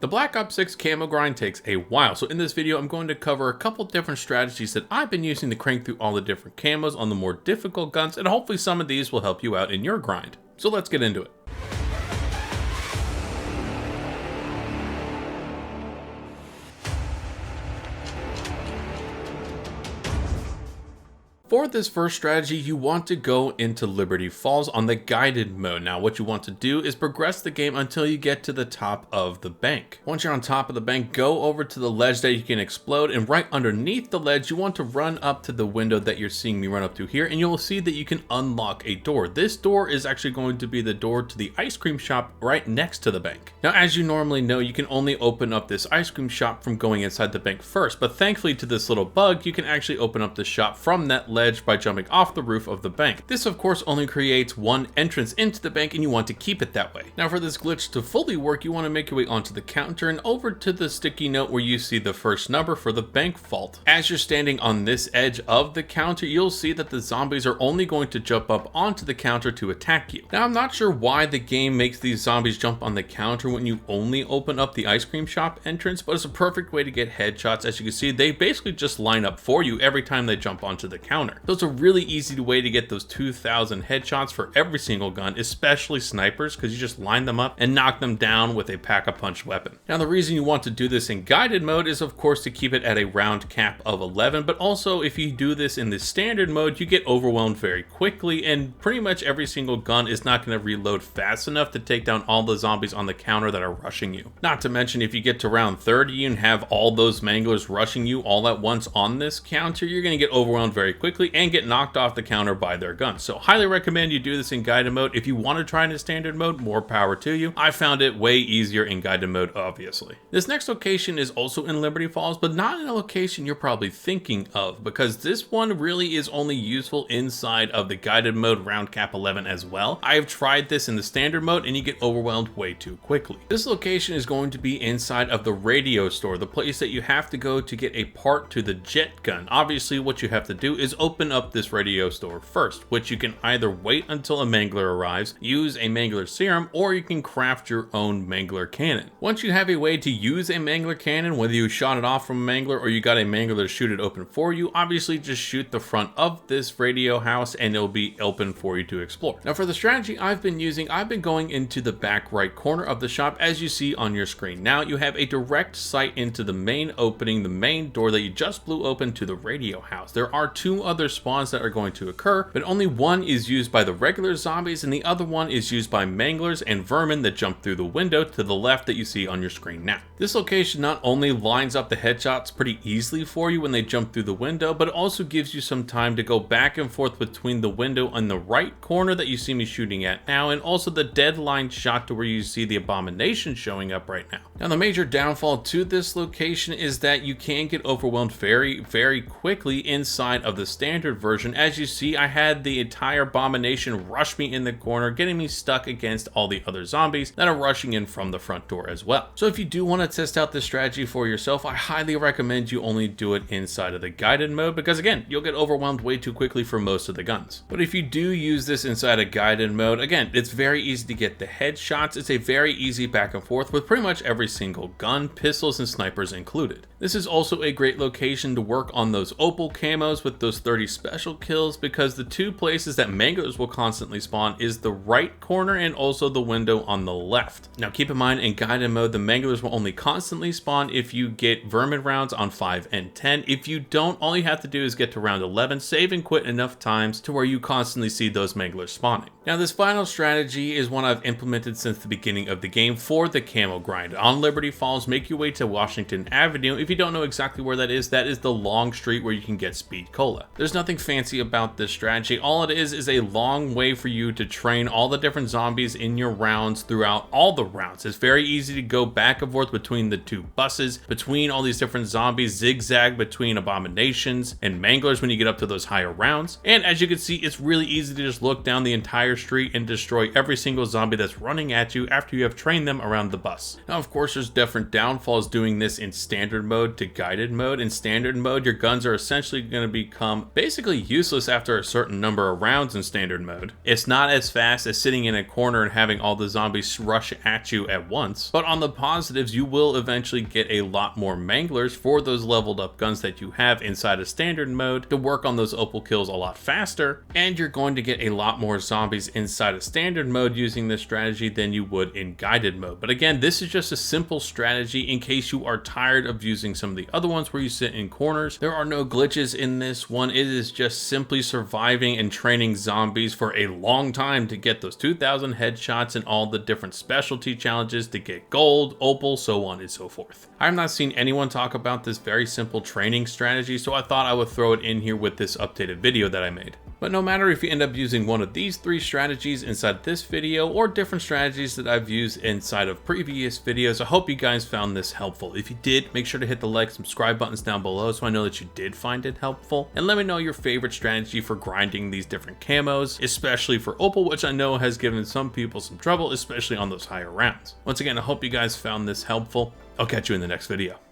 The Black Ops 6 camo grind takes a while, so in this video I'm going to cover a couple different strategies that I've been using to crank through all the different camos on the more difficult guns, and hopefully some of these will help you out in your grind. So let's get into it. For this first strategy, you want to go into Liberty Falls on the guided mode. Now, what you want to do is progress the game until you get to the top of the bank. Once you're on top of the bank, go over to the ledge that you can explode, and right underneath the ledge, you want to run up to the window that you're seeing me run up to here, and you'll see that you can unlock a door. This door is actually going to be the door to the ice cream shop right next to the bank. Now, as you normally know, you can only open up this ice cream shop from going inside the bank first, but thankfully to this little bug, you can actually open up the shop from that ledge by jumping off the roof of the bank. This of course only creates one entrance into the bank, and you want to keep it that way. Now for this glitch to fully work, you want to make your way onto the counter and over to the sticky note where you see the first number for the bank vault. As you're standing on this edge of the counter, you'll see that the zombies are only going to jump up onto the counter to attack you. Now I'm not sure why the game makes these zombies jump on the counter when you only open up the ice cream shop entrance, but it's a perfect way to get headshots. As you can see, they basically just line up for you every time they jump onto the counter. So it's a really easy way to get those 2,000 headshots for every single gun, especially snipers, because you just line them up and knock them down with a pack-a-punch weapon. Now the reason you want to do this in guided mode is of course to keep it at a round cap of 11, but also if you do this in the standard mode, you get overwhelmed very quickly, and pretty much every single gun is not going to reload fast enough to take down all the zombies on the counter that are rushing you. Not to mention, if you get to round 30 and have all those manglers rushing you all at once on this counter, you're going to get overwhelmed very quickly and get knocked off the counter by their guns. So highly recommend you do this in guided mode. If you want to try in a standard mode, more power to you. I found it way easier in guided mode, obviously. This next location is also in Liberty Falls, but not in a location you're probably thinking of, because this one really is only useful inside of the guided mode round cap 11 as well. I have tried this in the standard mode and you get overwhelmed way too quickly. This location is going to be inside of the radio store, the place that you have to go to get a part to the jet gun. Obviously what you have to do is open up this radio store first, which you can either wait until a mangler arrives, use a mangler serum, or you can craft your own mangler cannon. Once you have a way to use a mangler cannon, whether you shot it off from a mangler or you got a mangler to shoot it open for you, obviously just shoot the front of this radio house and it'll be open for you to explore. Now for the strategy I've been using, I've been going into the back right corner of the shop as you see on your screen. Now you have a direct sight into the main opening, the main door that you just blew open to the radio house. There are two other spawns that are going to occur, but only one is used by the regular zombies and the other one is used by manglers and vermin that jump through the window to the left that you see on your screen now. This location not only lines up the headshots pretty easily for you when they jump through the window, but it also gives you some time to go back and forth between the window on the right corner that you see me shooting at now, and also the deadline shot to where you see the abomination showing up right now. Now the major downfall to this location is that you can get overwhelmed very quickly inside of the standard version. As you see, I had the entire abomination rush me in the corner, getting me stuck against all the other zombies that are rushing in from the front door as well. So if you do want to test out this strategy for yourself, I highly recommend you only do it inside of the guided mode, because again, you'll get overwhelmed way too quickly for most of the guns. But if you do use this inside a guided mode, again, it's very easy to get the headshots. It's a very easy back and forth with pretty much every single gun, pistols and snipers included. This is also a great location to work on those Opal camos with those 30 special kills, because the two places that manglers will constantly spawn is the right corner and also the window on the left. Now keep in mind, in guided mode, the manglers will only constantly spawn if you get vermin rounds on 5 and 10. If you don't, all you have to do is get to round 11, save and quit enough times to where you constantly see those manglers spawning. Now this final strategy is one I've implemented since the beginning of the game for the camo grind. On Liberty Falls, make your way to Washington Avenue. If you don't know exactly where that is the long street where you can get speed cola. There's nothing fancy about this strategy. All it is a long way for you to train all the different zombies in your rounds throughout all the rounds. It's very easy to go back and forth between the two buses, between all these different zombies, zigzag between abominations and manglers when you get up to those higher rounds. And as you can see, it's really easy to just look down the entire entire street and destroy every single zombie that's running at you after you have trained them around the bus. Now, of course, there's different downfalls doing this in standard mode to guided mode. In standard mode, your guns are essentially going to become basically useless after a certain number of rounds in standard mode. It's not as fast as sitting in a corner and having all the zombies rush at you at once, but on the positives, you will eventually get a lot more manglers for those leveled up guns that you have inside of standard mode to work on those Opal kills a lot faster, and you're going to get a lot more zombies inside of standard mode using this strategy than you would in guided mode. But again, this is just a simple strategy in case you are tired of using some of the other ones where you sit in corners. There are no glitches in this one. It is just simply surviving and training zombies for a long time to get those 2,000 headshots and all the different specialty challenges to get gold, Opal, so on and so forth. I've not seen anyone talk about this very simple training strategy, so I thought I would throw it in here with this updated video that I made. But no matter if you end up using one of these 3 strategies inside this video or different strategies that I've used inside of previous videos, I hope you guys found this helpful. If you did, make sure to hit the like, subscribe buttons down below so I know that you did find it helpful. And let me know your favorite strategy for grinding these different camos, especially for Opal, which I know has given some people some trouble, especially on those higher rounds. Once again, I hope you guys found this helpful. I'll catch you in the next video.